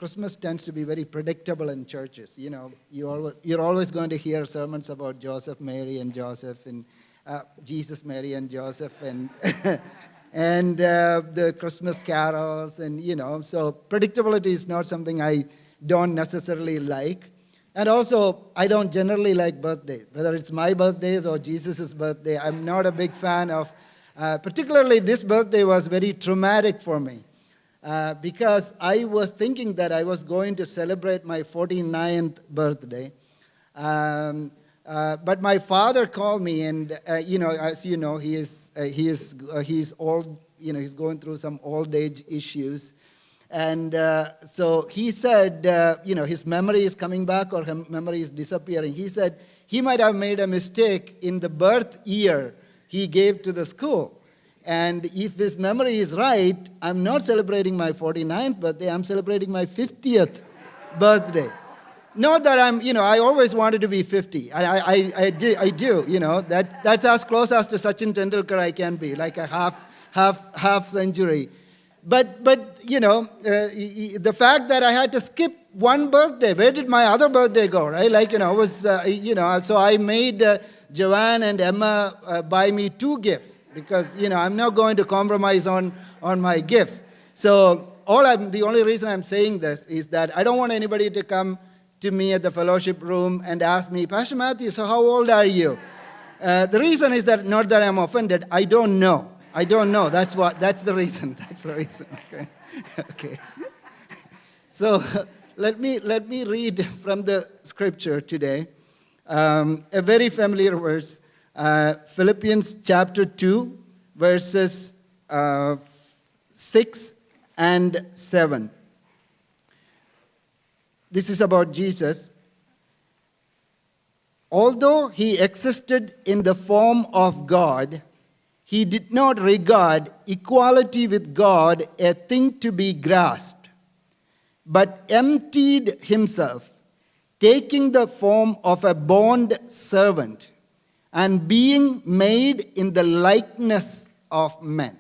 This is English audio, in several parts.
Christmas tends to be very predictable in churches. You're always going to hear sermons about Joseph, Mary, and Joseph, and Jesus, Mary, and Joseph, and and the Christmas carols, and so predictability is not something I don't necessarily like. And also, I don't generally like birthdays. Whether it's my birthdays or Jesus' birthday, I'm not a big fan of. Particularly, this birthday was very traumatic for me because I was thinking that I was going to celebrate my 49th birthday. But my father called me, and as you know, he's old. He's going through some old age issues. And so he said, his memory is coming back or his memory is disappearing. He said he might have made a mistake in the birth year he gave to the school. And if his memory is right, I'm not celebrating my 49th birthday, I'm celebrating my 50th birthday. Not that I always wanted to be 50. I do, that's as close as to Sachin Tendulkar I can be, like a half century. But the fact that I had to skip one birthday, where did my other birthday go, right? So I made Joanne and Emma buy me 2 gifts because, I'm not going to compromise on my gifts. So the only reason I'm saying this is that I don't want anybody to come to me at the fellowship room and ask me, Pastor Mathew, so how old are you? The reason is that, not that I'm offended, I don't know. That's the reason. That's the reason. Okay. So let me read from the scripture today. A very familiar verse, Philippians chapter 2, verses 6 and 7. This is about Jesus. Although he existed in the form of God, he did not regard equality with God a thing to be grasped, but emptied himself, taking the form of a bond servant and being made in the likeness of men.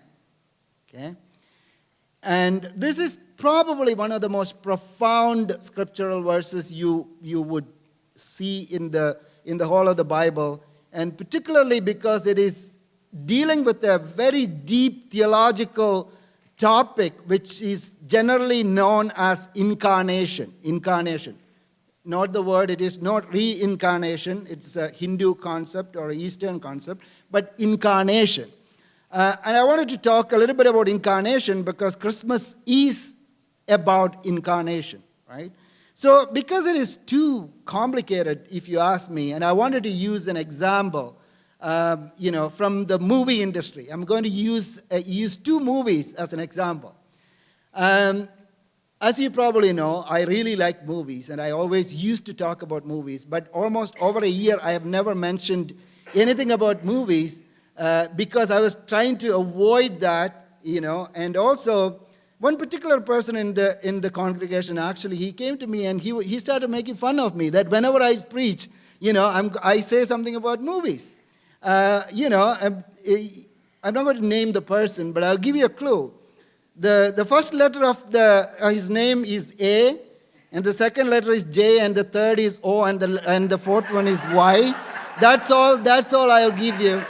Okay? And this is probably one of the most profound scriptural verses you would see in the whole of the Bible, and particularly because it is dealing with a very deep theological topic which is generally known as incarnation. Incarnation. Not the word, it is not reincarnation. It's a Hindu concept or an Eastern concept, but incarnation. And I wanted to talk a little bit about incarnation because Christmas is about incarnation, right? So because it is too complicated, if you ask me, and I wanted to use an example from the movie industry. I'm going to use 2 movies as an example. As you probably know, I really like movies, and I always used to talk about movies, but almost over a year I have never mentioned anything about movies because I was trying to avoid that, and also one particular person in the congregation, actually, he came to me and he started making fun of me that whenever I preach, I say something about movies. I'm not going to name the person, but I'll give you a clue. The first letter of his name is A, and the second letter is J, and the third is O, and the fourth one is Y. That's all I'll give you.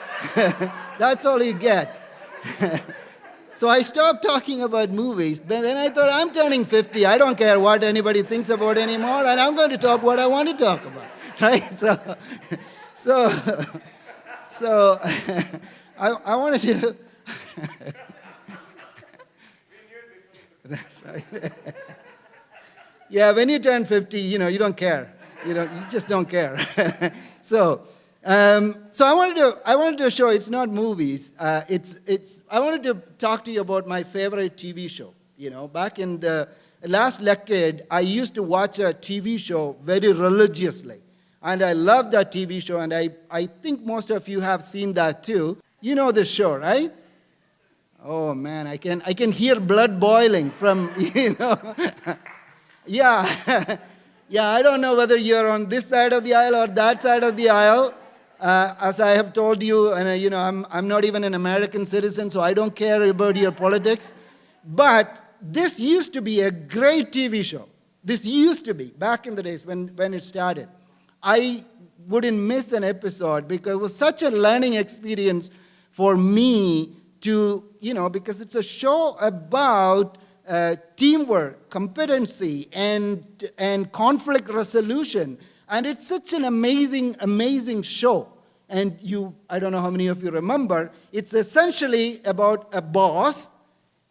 That's all you get. So I stopped talking about movies. But then I thought, I'm turning 50. I don't care what anybody thinks about anymore, and I'm going to talk what I want to talk about, right? So I wanted to. That's right. Yeah, when you turn 50, you don't care. You just don't care. So I wanted to show it's not movies. I wanted to talk to you about my favorite TV show. Back in the last decade, I used to watch a TV show very religiously. And I love that TV show, and I think most of you have seen that too. You know this show, right? Oh man, I can hear blood boiling from, Yeah. Yeah, I don't know whether you're on this side of the aisle or that side of the aisle. As I have told you, and I'm not even an American citizen, so I don't care about your politics. But this used to be a great TV show. This used to be, back in the days when it started. I wouldn't miss an episode because it was such a learning experience for me to, because it's a show about teamwork, competency, and conflict resolution. And it's such an amazing, amazing show. And I don't know how many of you remember, it's essentially about a boss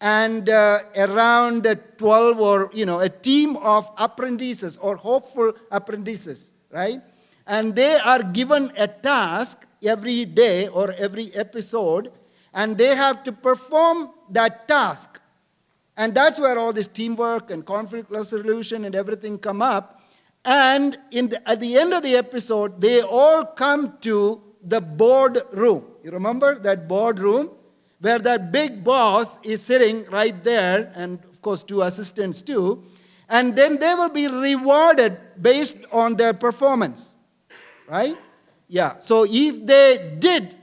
and around 12 or, a team of apprentices or hopeful apprentices, right? And they are given a task every day or every episode, and they have to perform that task. And that's where all this teamwork and conflict resolution and everything come up. And at the end of the episode, they all come to the boardroom. You remember that boardroom? Where that big boss is sitting right there, and of course 2 assistants too. And then they will be rewarded based on their performance. Right? Yeah. So if they did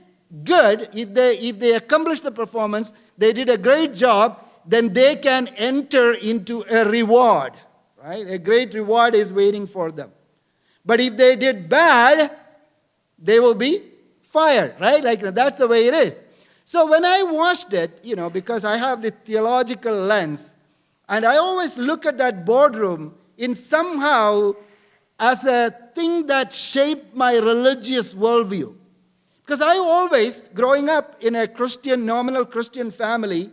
good, if they accomplished the performance, they did a great job, then they can enter into a reward. Right? A great reward is waiting for them. But if they did bad, they will be fired. Right? Like that's the way it is. So when I watched it, because I have the theological lens, and I always look at that boardroom in somehow as a thing that shaped my religious worldview. Because I always, growing up in a nominal Christian family,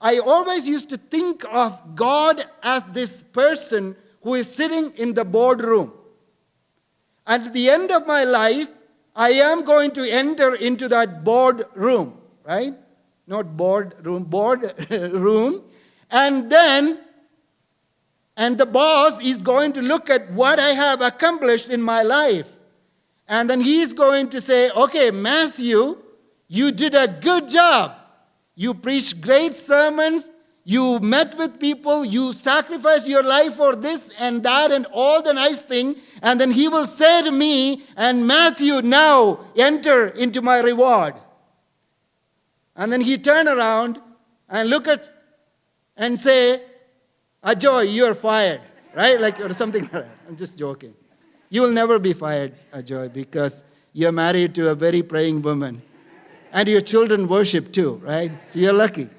I always used to think of God as this person who is sitting in the boardroom. And at the end of my life, I am going to enter into that boardroom. Right? Not boardroom, boardroom. And the boss is going to look at what I have accomplished in my life. And then he is going to say, okay, Mathew, you did a good job. You preached great sermons. You met with people. You sacrificed your life for this and that and all the nice thing. And then he will say to me, and Mathew, now enter into my reward. And then he turn around and look at and say, Ajoy, you're fired. Right? Or something like that. I'm just joking. You will never be fired, Ajoy, because you're married to a very praying woman. And your children worship too, right? So you're lucky.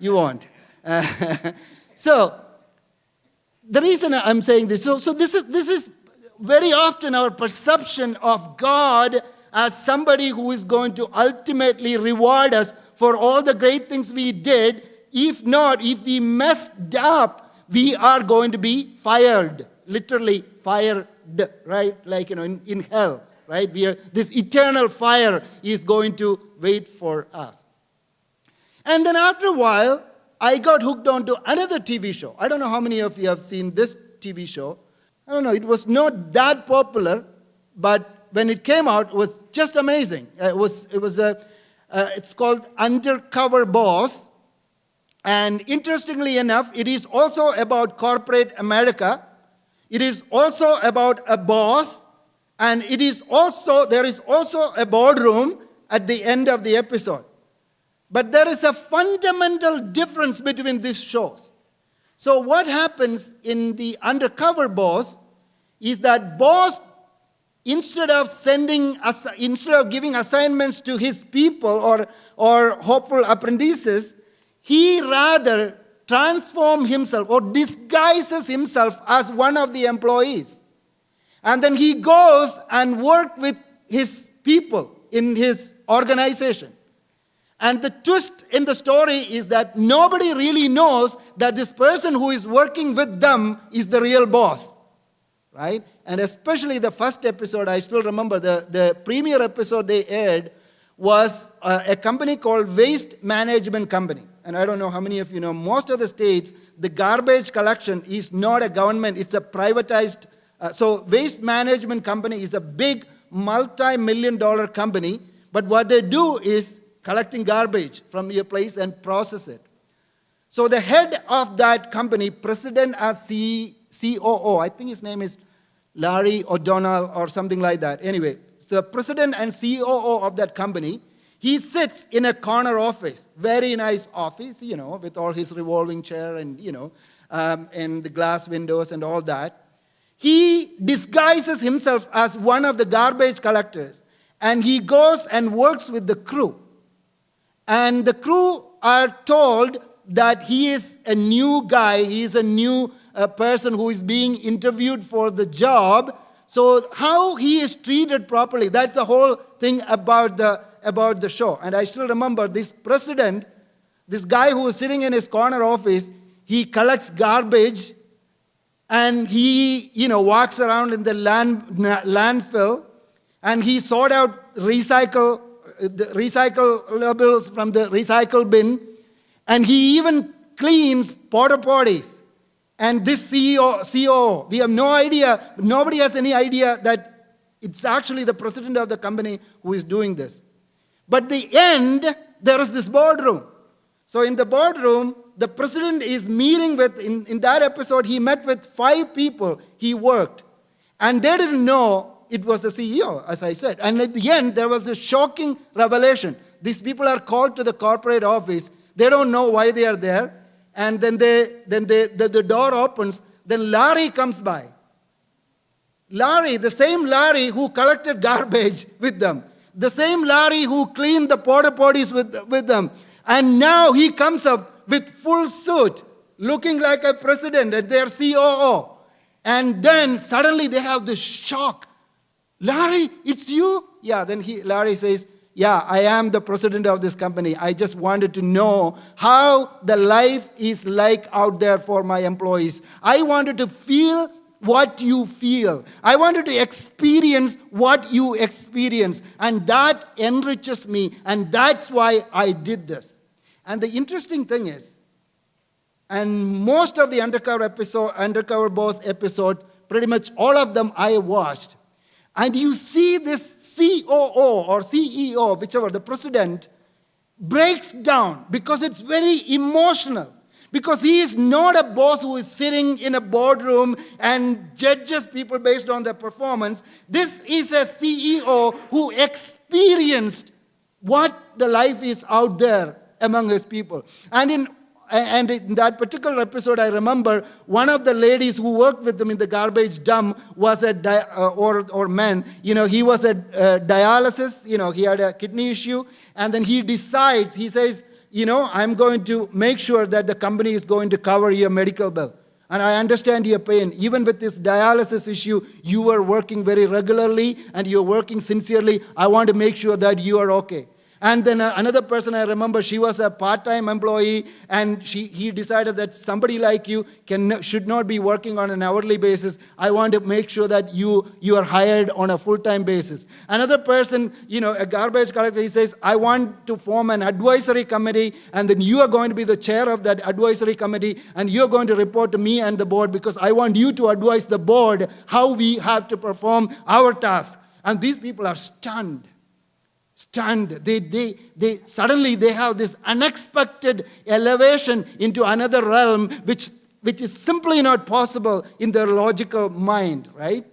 You won't. So the reason I'm saying this, so this is very often our perception of God as somebody who is going to ultimately reward us for all the great things we did. If not, if we messed up, we are going to be fired. Literally fired, right? In hell, right? This eternal fire is going to wait for us. And then after a while, I got hooked onto another TV show. I don't know how many of you have seen this TV show. I don't know, it was not that popular, but when it came out, it was just amazing. It's called Undercover Boss. And interestingly enough, it is also about corporate America. It is also about a boss. And there is also a boardroom at the end of the episode. But there is a fundamental difference between these shows. So what happens in the Undercover Boss is that boss, instead of giving assignments to his people or hopeful apprentices, he rather transforms himself or disguises himself as one of the employees. And then he goes and works with his people in his organization. And the twist in the story is that nobody really knows that this person who is working with them is the real boss. Right? And especially the first episode, I still remember the premiere episode they aired was a company called Waste Management Company. And I don't know how many of you know, most of the states, the garbage collection is not a government, it's a privatized. So Waste Management Company is a big multi-million-dollar company, but what they do is collecting garbage from your place and process it. So the head of that company, president as COO, I think his name is Larry O'Donnell or something like that. Anyway, the president and COO of that company, he sits in a corner office, very nice office, with all his revolving chair and, and the glass windows and all that. He disguises himself as one of the garbage collectors, and he goes and works with the crew. And the crew are told that he is a new guy, he is a new person who is being interviewed for the job. So how he is treated properly, that's the whole thing about the show. And I still remember this president, this guy who is sitting in his corner office, he collects garbage and he, walks around in the landfill and he sort out recyclables from the recycle bin, and he even cleans porta potties. And this COO, we have no idea, nobody has any idea that it's actually the president of the company who is doing this. But at the end, there is this boardroom. So in the boardroom, the president is meeting with, in that episode, he met with 5 people he worked. And they didn't know it was the CEO, as I said. And at the end, there was a shocking revelation. These people are called to the corporate office. They don't know why they are there. And then the door opens. Then Larry comes by. Larry, the same Larry who collected garbage with them. The same Larry who cleaned the porta potties with them. And now he comes up with full suit, looking like a president and their COO. And then suddenly they have this shock. Larry, it's you? Yeah, then Larry says, yeah, I am the president of this company. I just wanted to know how the life is like out there for my employees. I wanted to feel what you feel. I wanted to experience what you experience. And that enriches me. And that's why I did this. And the interesting thing is, and most of the Undercover Boss episode, pretty much all of them I watched. And you see this COO or CEO, whichever, the president, breaks down because it's very emotional. Because he is not a boss who is sitting in a boardroom and judges people based on their performance. This is a CEO who experienced what the life is out there among his people. And in that particular episode, I remember one of the ladies who worked with them in the garbage dump was or man, he was a dialysis, he had a kidney issue, and then he decides, he says, I'm going to make sure that the company is going to cover your medical bill. And I understand your pain. Even with this dialysis issue, you were working very regularly and you're working sincerely. I want to make sure that you are okay. And then another person I remember, she was a part-time employee, and he decided that somebody like you should not be working on an hourly basis. I want to make sure that you are hired on a full-time basis. Another person, a garbage collector, he says, I want to form an advisory committee, and then you are going to be the chair of that advisory committee, and you're going to report to me and the board because I want you to advise the board how we have to perform our task. And these people are stunned. They suddenly they have this unexpected elevation into another realm, which is simply not possible in their logical mind, right?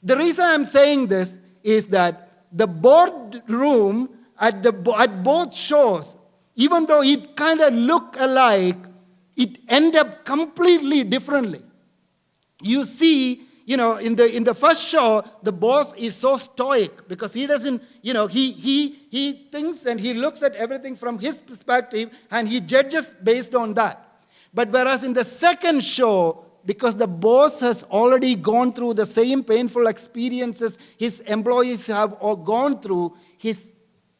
The reason I'm saying this is that the boardroom at both shows, even though it kind of look alike, it end up completely differently. You see, in the first show, the boss is so stoic because he doesn't, he thinks and he looks at everything from his perspective and he judges based on that. But whereas in the second show, because the boss has already gone through the same painful experiences his employees have all gone through, his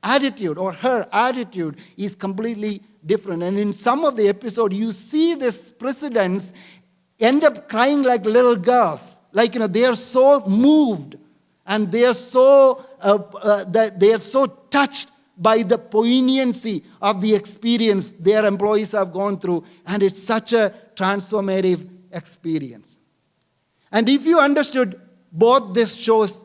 attitude or her attitude is completely different. And in some of the episode, you see these presidents end up crying like little girls. Like, they are so moved and they are so touched by the poignancy of the experience their employees have gone through. And it's such a transformative experience. And if you understood both these shows,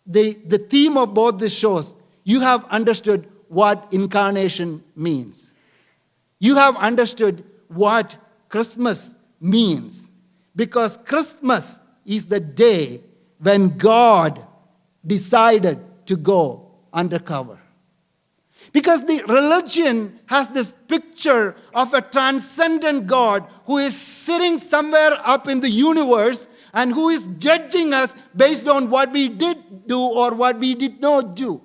the theme of both these shows, you have understood what incarnation means. You have understood what Christmas means. Because Christmas is the day when God decided to go undercover. Because the religion has this picture of a transcendent God who is sitting somewhere up in the universe and who is judging us based on what we did do or what we did not do.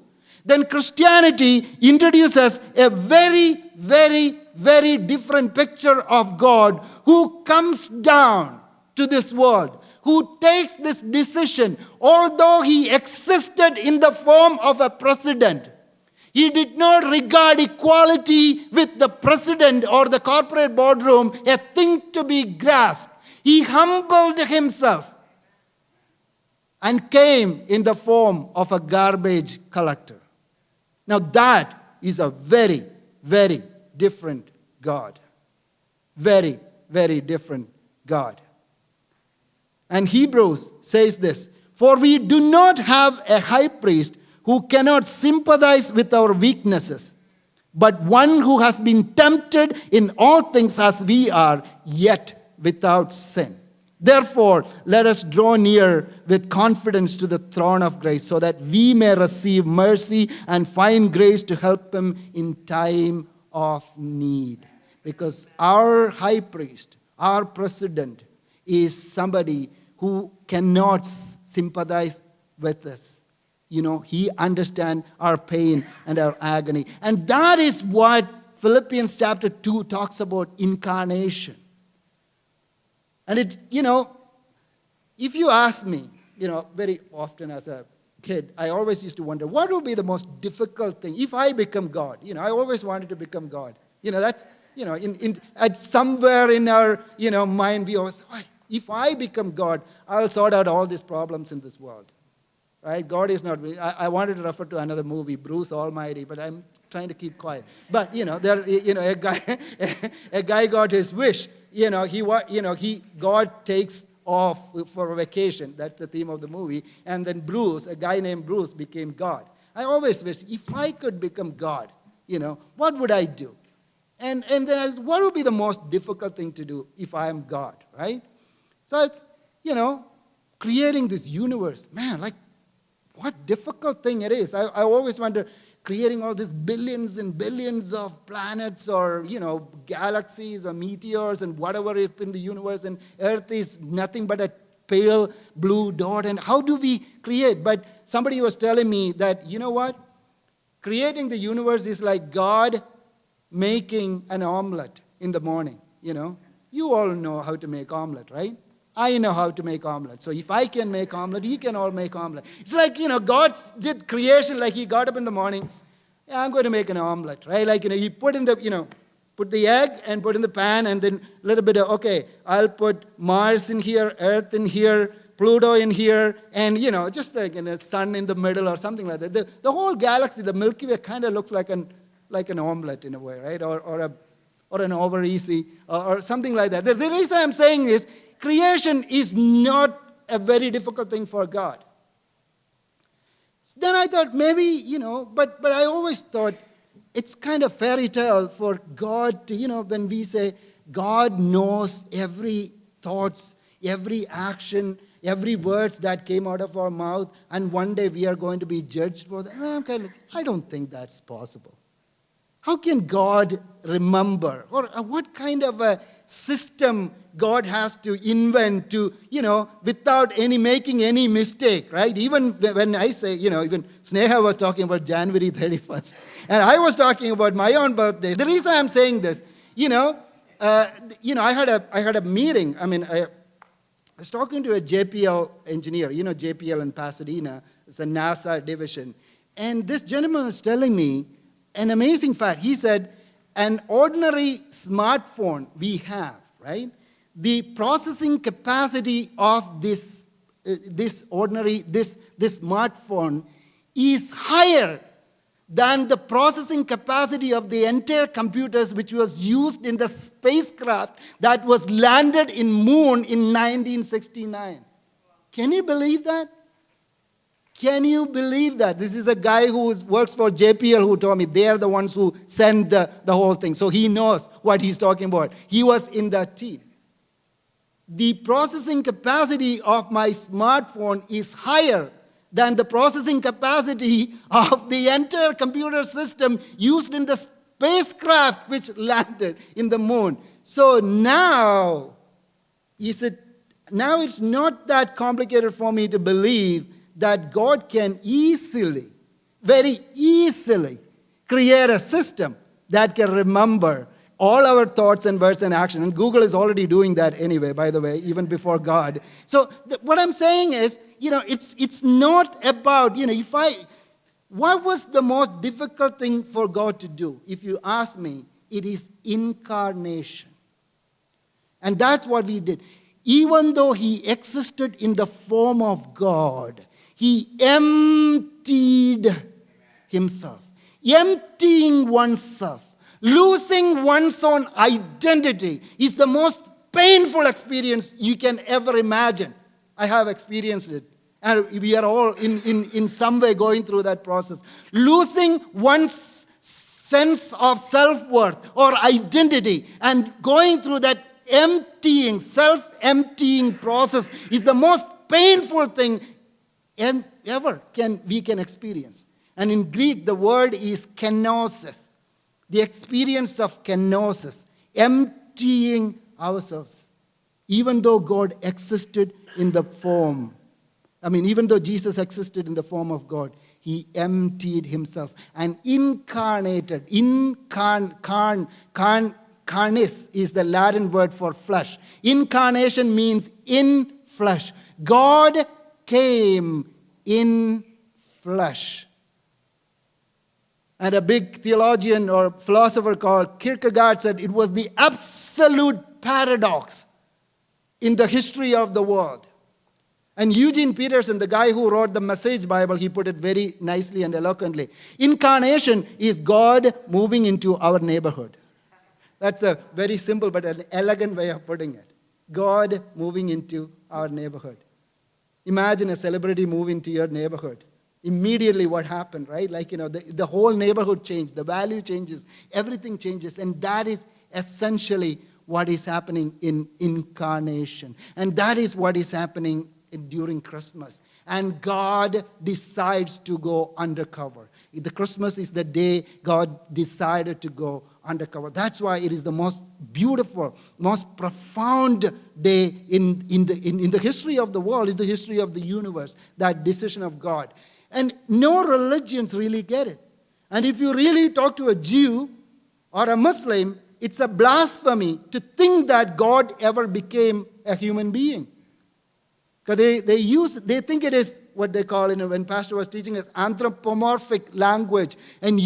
Then Christianity introduces a very, very, very different picture of God who comes down to this world, who takes this decision. Although he existed in the form of a president, he did not regard equality with the president or the corporate boardroom a thing to be grasped. He humbled himself and came in the form of a garbage collector. Now that is a very, very different God. Very, very different God. And Hebrews says this, "For we do not have a high priest who cannot sympathize with our weaknesses, but one who has been tempted in all things as we are, yet without sin. Therefore, let us draw near with confidence to the throne of grace, so that we may receive mercy and find grace to help him in time of need." Because our high priest, our president, is somebody who cannot sympathize with us. He understands our pain and our agony. And that is what Philippians chapter 2 talks about incarnation. And if you ask me, very often as a kid, I always used to wonder, what would be the most difficult thing if I become God? I always wanted to become God. That's, at somewhere in our, mind, we always, if I become God, I'll sort out all these problems in this world. Right? God is not, I wanted to refer to another movie, Bruce Almighty, but I'm trying to keep quiet. But, a guy got his wish. God takes off for a vacation. That's the theme of the movie. And then a guy named Bruce, became God. I always wish, if I could become God, what would I do? And then what would be the most difficult thing to do if I am God, right? So it's, creating this universe. Man, what difficult thing it is. I always wonder, creating all these billions and billions of planets or, galaxies or meteors and whatever is in the universe, and Earth is nothing but a pale blue dot. And how do we create? But somebody was telling me that, creating the universe is like God making an omelet in the morning, You all know how to make omelet, right? I know how to make omelet. So if I can make omelet, he can all make omelet. It's like, God did creation, like he got up in the morning, I'm going to make an omelet, right? He put in the, put the egg and put in the pan, and then a little bit of, I'll put Mars in here, Earth in here, Pluto in here, and, just like the sun in the middle or something like that. The whole galaxy, the Milky Way, kind of looks like an omelet in a way, right? Or an over easy or something like that. The reason I'm saying is, creation is not a very difficult thing for God. Then I thought maybe, but I always thought it's kind of fairy tale for God to, when we say God knows every thoughts, every action, every words that came out of our mouth, and one day we are going to be judged for that. I don't think that's possible. How can God remember? Or what kind of a system God has to invent to, without making any mistake, right? Even when I say, even Sneha was talking about January 31st, and I was talking about my own birthday. The reason I'm saying this, I had a meeting. I was talking to a JPL engineer, JPL in Pasadena. It's a NASA division. And this gentleman was telling me an amazing fact. He said, an ordinary smartphone we have, right? The processing capacity of this smartphone is higher than the processing capacity of the entire computers which was used in the spacecraft that was landed in moon in 1969. Can you believe that? Can you believe that? This is a guy who works for JPL who told me they are the ones who send the whole thing. So he knows what he's talking about. He was in that team. The processing capacity of my smartphone is higher than the processing capacity of the entire computer system used in the spacecraft which landed in the moon. So now it's not that complicated for me to believe that God can easily, very easily, create a system that can remember all our thoughts and words and action. And Google is already doing that anyway, by the way, even before God. So what I'm saying is, it's not about, what was the most difficult thing for God to do? If you ask me, it is incarnation. And that's what we did. Even though he existed in the form of God, he emptied himself. Emptying oneself, losing one's own identity is the most painful experience you can ever imagine. I have experienced it. And we are all in some way going through that process. Losing one's sense of self-worth or identity and going through that self-emptying process is the most painful thing ever we can experience. And in Greek, the word is kenosis. The experience of kenosis, emptying ourselves. Even though God existed in the form, even though Jesus existed in the form of God, he emptied himself and incarnated. Carnis is the Latin word for flesh. Incarnation means in flesh. God came in flesh. And a big theologian or philosopher called Kierkegaard said it was the absolute paradox in the history of the world. And Eugene Peterson, the guy who wrote the Message Bible, he put it very nicely and eloquently. Incarnation is God moving into our neighborhood. That's a very simple but an elegant way of putting it. God moving into our neighborhood. Imagine a celebrity move into your neighborhood. Immediately what happened, right? The whole neighborhood changed. The value changes. Everything changes. And that is essentially what is happening in incarnation. And that is what is happening during Christmas. And God decides to go undercover. The Christmas is the day God decided to go undercover. That's why it is the most beautiful, most profound day in the history of the world, in the history of the universe, that decision of God. And no religions really get it. And if you really talk to a Jew or a Muslim, it's a blasphemy to think that God ever became a human being. Because they think it is what they call, when Pastor was teaching us, anthropomorphic language. And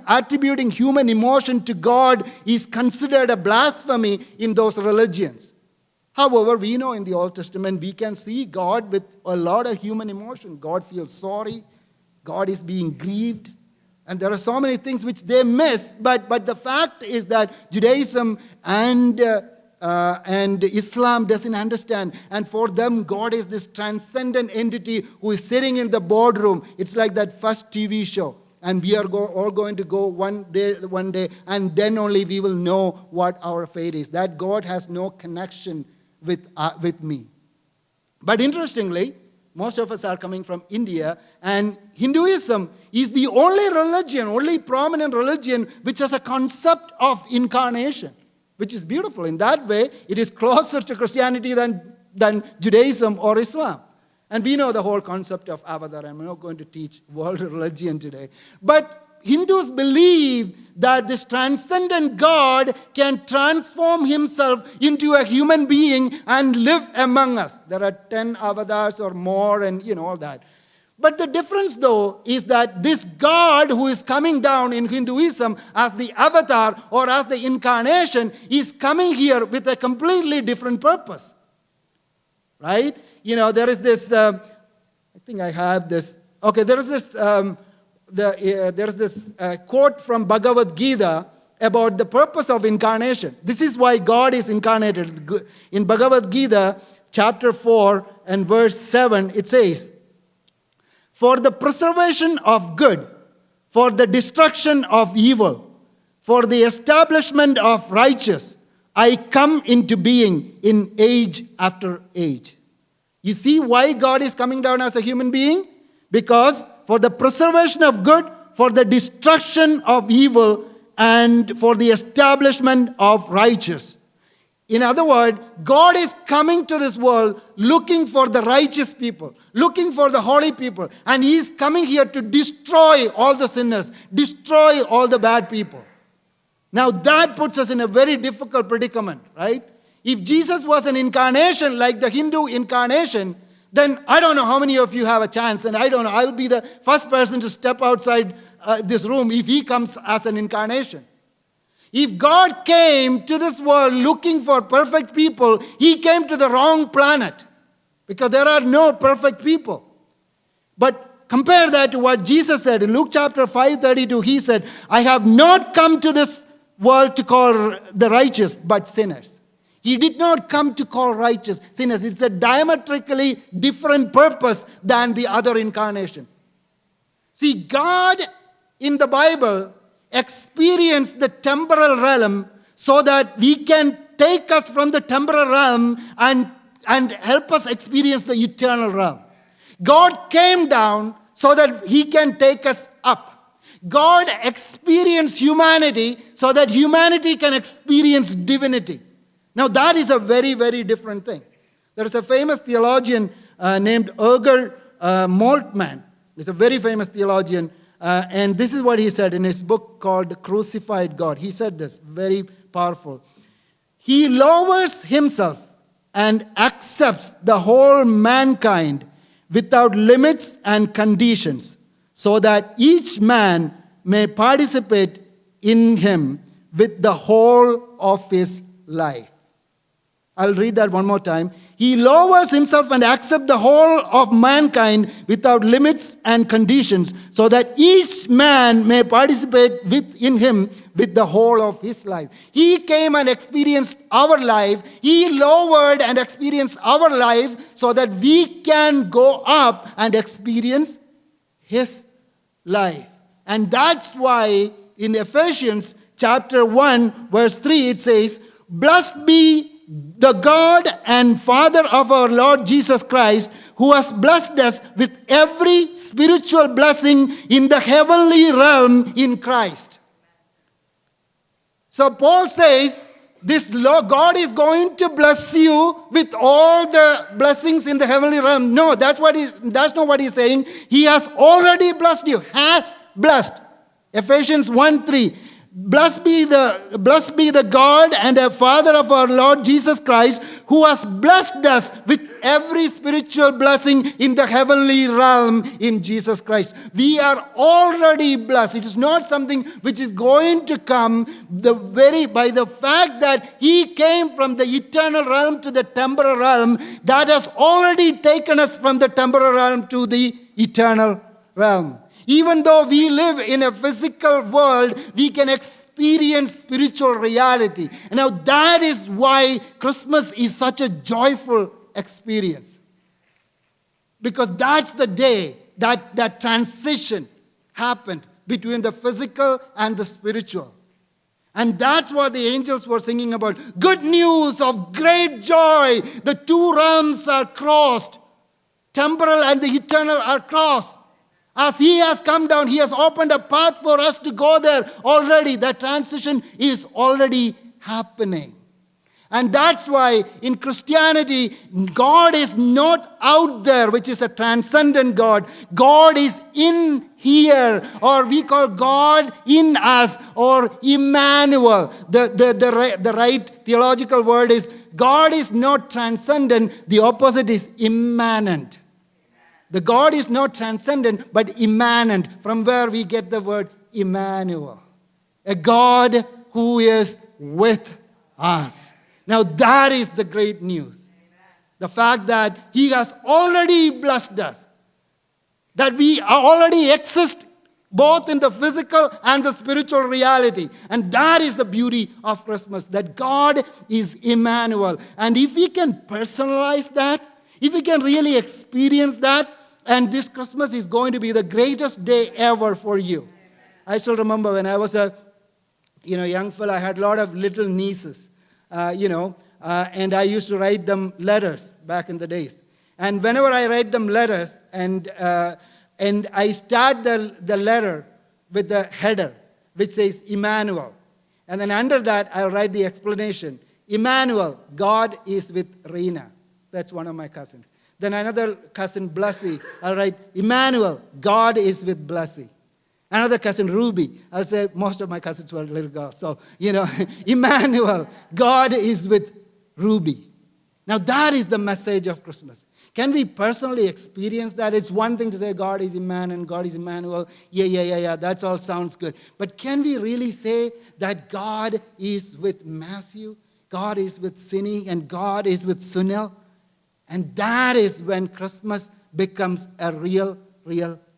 attributing human emotion to God is considered a blasphemy in those religions. However, we know in the Old Testament, we can see God with a lot of human emotion. God feels sorry. God is being grieved. And there are so many things which they miss. But the fact is that Judaism and Islam doesn't understand. And for them, God is this transcendent entity who is sitting in the boardroom. It's like that first TV show. And we are all going to go one day, and then only we will know what our fate is. That God has no connection with me. But interestingly, most of us are coming from India, and Hinduism is the only prominent religion which has a concept of incarnation, which is beautiful. In that way, it is closer to Christianity than Judaism or Islam. And we know the whole concept of avatar, and we're not going to teach world religion today. But Hindus believe that this transcendent God can transform himself into a human being and live among us. There are 10 avatars or more and all that. But the difference, though, is that this God who is coming down in Hinduism as the avatar or as the incarnation is coming here with a completely different purpose. Right? There is this, I think I have this. Okay, there is this... There's this quote from Bhagavad Gita about the purpose of incarnation. This is why God is incarnated. In Bhagavad Gita, chapter 4 and verse 7, it says, "For the preservation of good, for the destruction of evil, for the establishment of righteous, I come into being in age after age." You see why God is coming down as a human being? Because for the preservation of good, for the destruction of evil, and for the establishment of righteous. In other words, God is coming to this world looking for the righteous people, looking for the holy people. And He is coming here to destroy all the sinners, destroy all the bad people. Now that puts us in a very difficult predicament, right? If Jesus was an incarnation like the Hindu incarnation, then I don't know how many of you have a chance, and I don't know, I'll be the first person to step outside this room if He comes as an incarnation. If God came to this world looking for perfect people, He came to the wrong planet, because there are no perfect people. But compare that to what Jesus said in Luke chapter 5:32. He said, I have not come to this world to call the righteous, but sinners. He did not come to call righteous sinners. It's a diametrically different purpose than the other incarnation. See, God in the Bible experienced the temporal realm so that we can take us from the temporal realm and help us experience the eternal realm. God came down so that He can take us up. God experienced humanity so that humanity can experience divinity. Now that is a very, very different thing. There is a famous theologian named Erger Moltmann. He's a very famous theologian. And this is what he said in his book called Crucified God. He said this, very powerful. He lowers Himself and accepts the whole mankind without limits and conditions, so that each man may participate in Him with the whole of his life. I'll read that one more time. He lowers Himself and accepts the whole of mankind without limits and conditions, so that each man may participate in Him with the whole of his life. He came and experienced our life. He lowered and experienced our life so that we can go up and experience His life. And that's why in Ephesians chapter 1, verse 3, it says, Blessed be the God and Father of our Lord Jesus Christ, who has blessed us with every spiritual blessing in the heavenly realm in Christ. So Paul says, God is going to bless you with all the blessings in the heavenly realm. No, that's not what he's saying. He has already blessed you. Has blessed. Ephesians 1:3. Blessed be the God and the Father of our Lord Jesus Christ, who has blessed us with every spiritual blessing in the heavenly realm in Jesus Christ. We are already blessed. It is not something which is going to come by the fact that He came from the eternal realm to the temporal realm. That has already taken us from the temporal realm to the eternal realm. Even though we live in a physical world, we can experience spiritual reality. And now that is why Christmas is such a joyful experience. Because that's the day that transition happened between the physical and the spiritual. And that's what the angels were singing about. Good news of great joy. The two realms are crossed. Temporal and the eternal are crossed. As He has come down, He has opened a path for us to go there already. That transition is already happening. And that's why in Christianity, God is not out there, which is a transcendent God. God is in here, or we call God in us, or Emmanuel. The right theological word is God is not transcendent. The opposite is immanent. The God is not transcendent, but immanent, from where we get the word Emmanuel. A God who is with us. Now that is the great news. The fact that He has already blessed us. That we already exist both in the physical and the spiritual reality. And that is the beauty of Christmas, that God is Emmanuel. And if we can personalize that, if we can really experience that, and this Christmas is going to be the greatest day ever for you. I still remember when I was a young fella, I had a lot of little nieces, and I used to write them letters back in the days. And whenever I write them letters, and and I start the letter with the header, which says Emmanuel. And then under that, I'll write the explanation. Emmanuel, God is with Rena. That's one of my cousins. Then another cousin, Blessy, I'll write, Emmanuel, God is with Blessy. Another cousin, Ruby, I'll say, most of my cousins were little girls. So, Emmanuel, God is with Ruby. Now that is the message of Christmas. Can we personally experience that? It's one thing to say God is Emmanuel, God is Emmanuel. Yeah, that all sounds good. But can we really say that God is with Mathew, God is with Sini, and God is with Sunil? And that is when Christmas becomes a real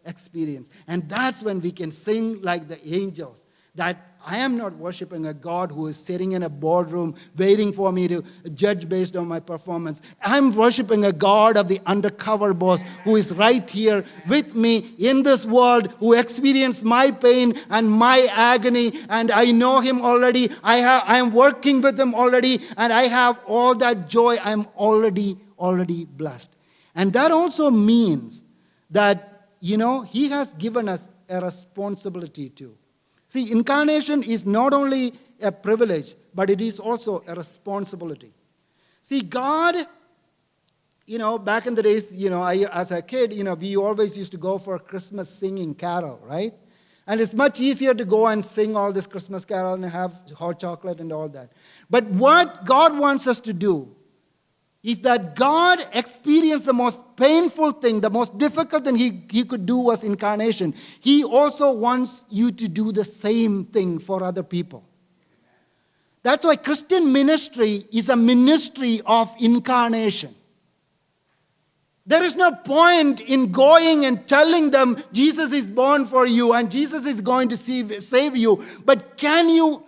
experience. And that's when we can sing like the angels, that I am not worshiping a God who is sitting in a boardroom waiting for me to judge based on my performance. I'm worshiping a God of the undercover boss who is right here with me in this world, who experienced my pain and my agony, and I know him already. I am working with him already, and I have all that joy. I'm already blessed. And that also means that, he has given us a responsibility too. See, incarnation is not only a privilege, but it is also a responsibility. See, God, back in the days, as a kid, we always used to go for a Christmas singing carol, right? And it's much easier to go and sing all this Christmas carol and have hot chocolate and all that. But what God wants us to do is that God experienced the most painful thing, the most difficult thing he could do was incarnation. He also wants you to do the same thing for other people. That's why Christian ministry is a ministry of incarnation. There is no point in going and telling them Jesus is born for you and Jesus is going to save you. But can you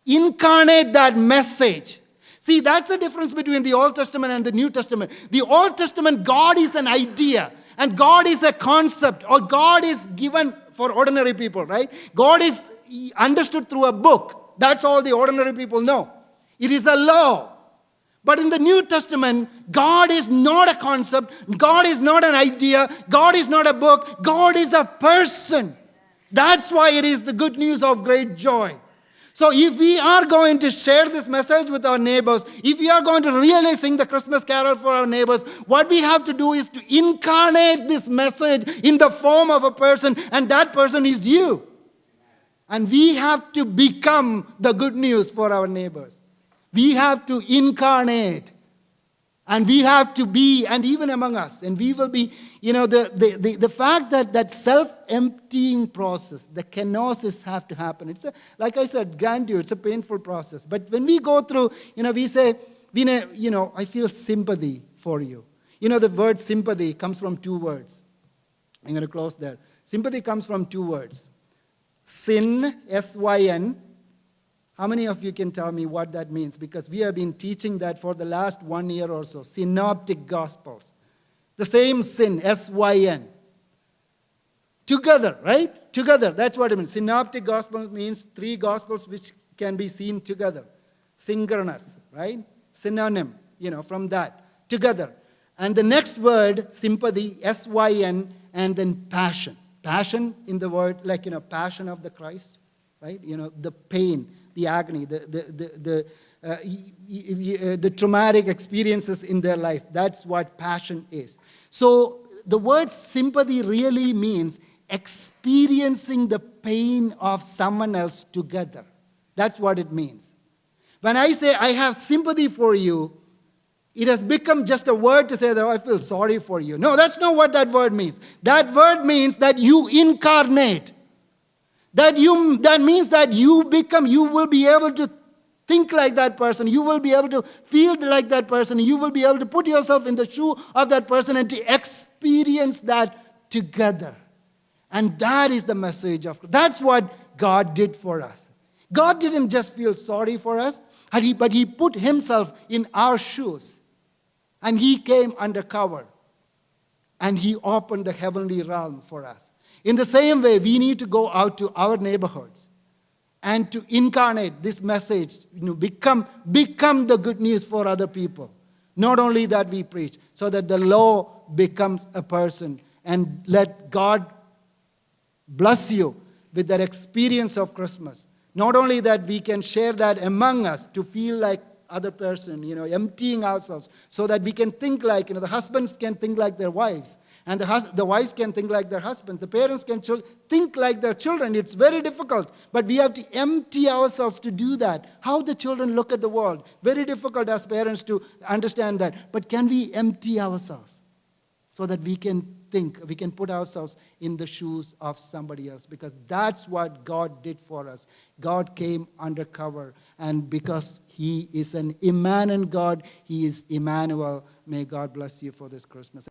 incarnate that message? See, that's the difference between the Old Testament and the New Testament. The Old Testament, God is an idea, and God is a concept, or God is given for ordinary people, right? God is understood through a book. That's all the ordinary people know. It is a law. But in the New Testament, God is not a concept. God is not an idea. God is not a book. God is a person. That's why it is the good news of great joy. So if we are going to share this message with our neighbors, if we are going to really sing the Christmas carol for our neighbors, what we have to do is to incarnate this message in the form of a person, and that person is you. And we have to become the good news for our neighbors. We have to incarnate. And we have to be, and even among us, and we will be, the fact that self-emptying process, the kenosis have to happen. It's like I said, grant you, it's a painful process. But when we go through, we say, I feel sympathy for you. The word sympathy comes from two words. I'm going to close there. Sympathy comes from two words. Sin, S-Y-N. How many of you can tell me what that means? Because we have been teaching that for the last 1 year or so. Synoptic Gospels. The same sin, S-Y-N. Together, right? Together, that's what it means. Synoptic Gospel means three Gospels which can be seen together. Synchronous, right? Synonym, from that. Together. And the next word, sympathy, S-Y-N, and then passion. Passion in the word, passion of the Christ, right? The pain, the agony, the traumatic experiences in their life. That's what passion is. So the word sympathy really means experiencing the pain of someone else together. That's what it means. When I say I have sympathy for you, it has become just a word to say that I feel sorry for you. No, that's not what that word means. That word means that you incarnate. That means that you will be able to think like that person. You will be able to feel like that person. You will be able to put yourself in the shoe of that person and to experience that together. And that is the message of, that's what God did for us. God didn't just feel sorry for us, but He put Himself in our shoes. And He came undercover. And He opened the heavenly realm for us. In the same way, we need to go out to our neighborhoods and to incarnate this message, become the good news for other people. Not only that we preach, so that the law becomes a person and let God bless you with that experience of Christmas. Not only that we can share that among us to feel like other person, emptying ourselves so that we can think like, the husbands can think like their wives, and the wives can think like their husbands. The parents can think like their children. It's very difficult, but we have to empty ourselves to do that. How the children look at the world, very difficult as parents to understand that. But can we empty ourselves so that we can we can put ourselves in the shoes of somebody else? Because that's what God did for us. God came undercover, and because He is an immanent God, He is Emmanuel. May God bless you for this Christmas.